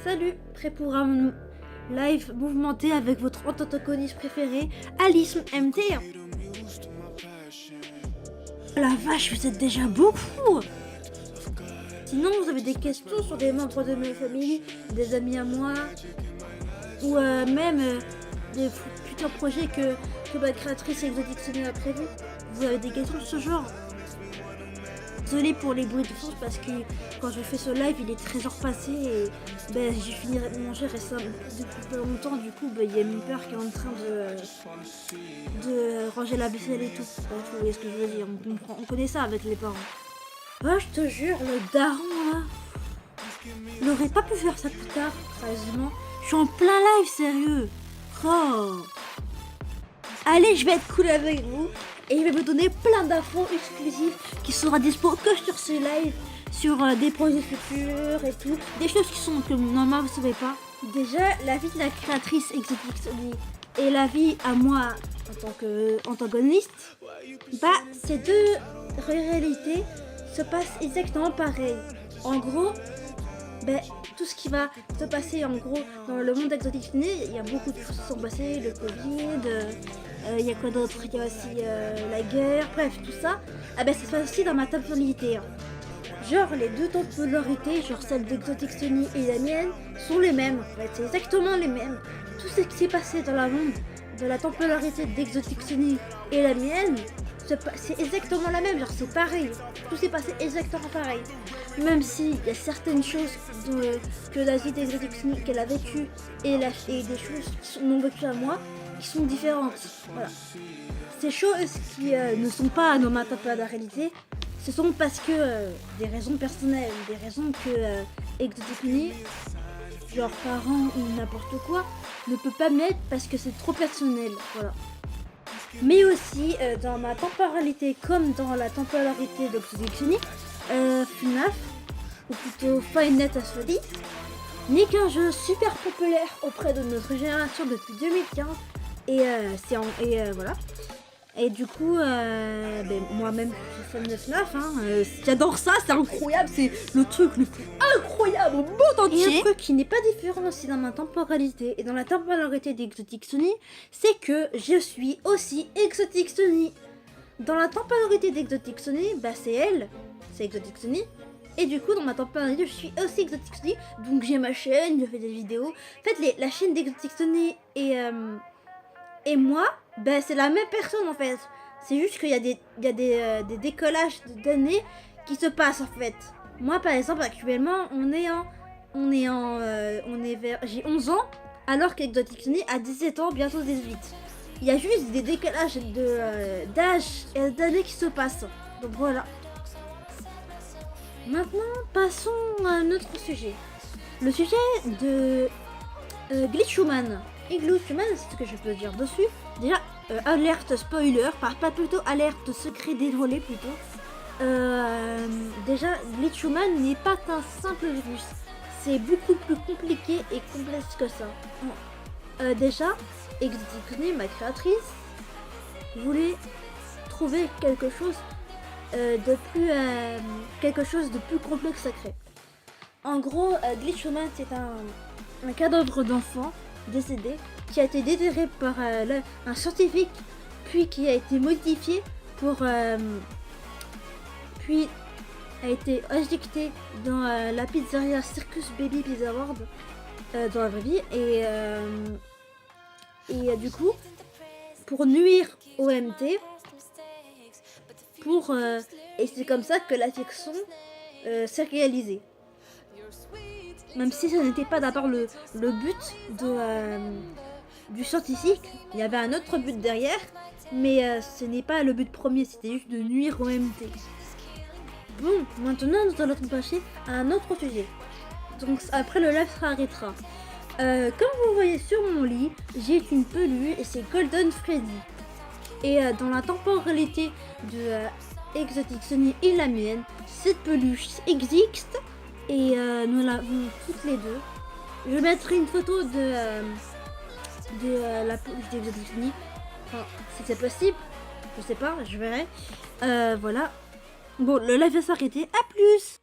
Salut, prêt pour un live mouvementé avec votre antagoniste préféré, Alice MT. La vache, vous êtes déjà beaucoup. Sinon, vous avez des questions sur des membres de ma famille, des amis à moi, ou même des futurs projets que ma créatrice Exotic Sony a prévu. Vous avez des questions de ce genre? Désolé pour les bruits de fond parce que quand je fais ce live il est 13h passé et j'ai fini de manger récemment depuis pas longtemps, du coup il y a mon père qui est en train de ranger la vaisselle et tout. Bref, vous voyez ce que je veux dire, on connaît ça avec les parents. Oh, je te jure, le daron là, il aurait pas pu faire ça plus tard, sérieusement. Je suis en plein live, sérieux. Oh. Allez, je vais être cool avec vous. Et il va me donner plein d'infos exclusives qui sera dispo que sur ce live, sur des projets futurs et tout. Des choses qui sont que normalement vous savez pas. Déjà, la vie de la créatrice Exotic Sony et la vie à moi en tant qu'antagoniste, ces deux réalités se passent exactement pareil. En gros, tout ce qui va se passer en gros dans le monde d'Exotic Sony, il y a beaucoup de choses qui sont passées, le Covid, il y a quoi d'autre, il y a aussi la guerre, bref tout ça, ça se passe aussi dans ma temporalité. Genre les deux temporalités, genre celle d'Exotic Sony et la mienne, sont les mêmes en fait, c'est exactement les mêmes. Tout ce qui s'est passé dans la monde, de la temporalité d'Exotic Sony et la mienne, c'est exactement la même, genre c'est pareil, tout s'est passé exactement pareil. Même si il y a certaines choses que la vie d'Exotic Sony qu'elle a vécues et des choses qui m'ont vécu à moi qui sont différentes. Voilà. Ces choses qui ne sont pas dans ma temporalité, ce sont parce que des raisons personnelles, des raisons que Exotic Sony, genre parents ou n'importe quoi, ne peut pas mettre parce que c'est trop personnel. Voilà. Mais aussi dans ma temporalité comme dans la temporalité d'Exotic Sony, FNAF, ou plutôt Five Nights at Freddy's, n'est qu'un jeu super populaire auprès de notre génération depuis 2015 voilà. Et du coup, moi-même je suis fan de FNAF, j'adore ça, c'est incroyable, c'est le truc le plus incroyable au monde entier. Et un truc qui n'est pas différent aussi dans ma temporalité et dans la temporalité d'Exotic Sony, c'est que je suis aussi Exotic Sony. Dans la temporalité d'Exotic Sony, c'est elle, c'est Exotic Sony. Et du coup, dans ma temporalité, je suis aussi Exotic Sony, donc j'ai ma chaîne, je fais des vidéos. En fait, la chaîne d'Exotic Sony et moi, c'est la même personne en fait. C'est juste qu'il y a des décollages d'années qui se passent en fait. Moi par exemple actuellement j'ai 11 ans alors qu'Exotic Sony a 17 ans, bientôt 18. Il y a juste des décalages d'âge et d'années qui se passent. Donc voilà. Maintenant passons à un autre sujet. Le sujet de Glitchwoman. Et Glitchwoman, c'est ce que je peux dire dessus. Déjà, alerte spoiler, pas plutôt alerte secret dévoilé plutôt. Déjà, Glitchwoman n'est pas un simple virus. C'est beaucoup plus compliqué et complexe que ça. Déjà, Exotic Sony, ma créatrice, voulait trouver quelque chose de plus complexe à créer. En gros, Glitchwoman, c'est un cadavre d'enfant décédé qui a été déterré par un scientifique, puis qui a été modifié puis a été injecté dans la pizzeria Circus Baby Pizza World dans la vraie vie et du coup pour nuire au MT et c'est comme ça que la fiction s'est réalisée. Même si ce n'était pas d'abord le but du scientifique, il y avait un autre but derrière, mais ce n'est pas le but premier, c'était juste de nuire au MT. Bon, maintenant nous allons passer à un autre sujet. Donc après le live s'arrêtera. Comme vous voyez sur mon lit, j'ai une peluche et c'est Golden Freddy. Et dans la temporalité de Exotic Sony et la mienne, cette peluche existe. Et nous l'avons toutes les deux. Je mettrai une photo de la peluche d'Exotic Sony. Enfin, si c'est possible. Je sais pas, je verrai. Voilà. Bon, le live va s'arrêter. À plus!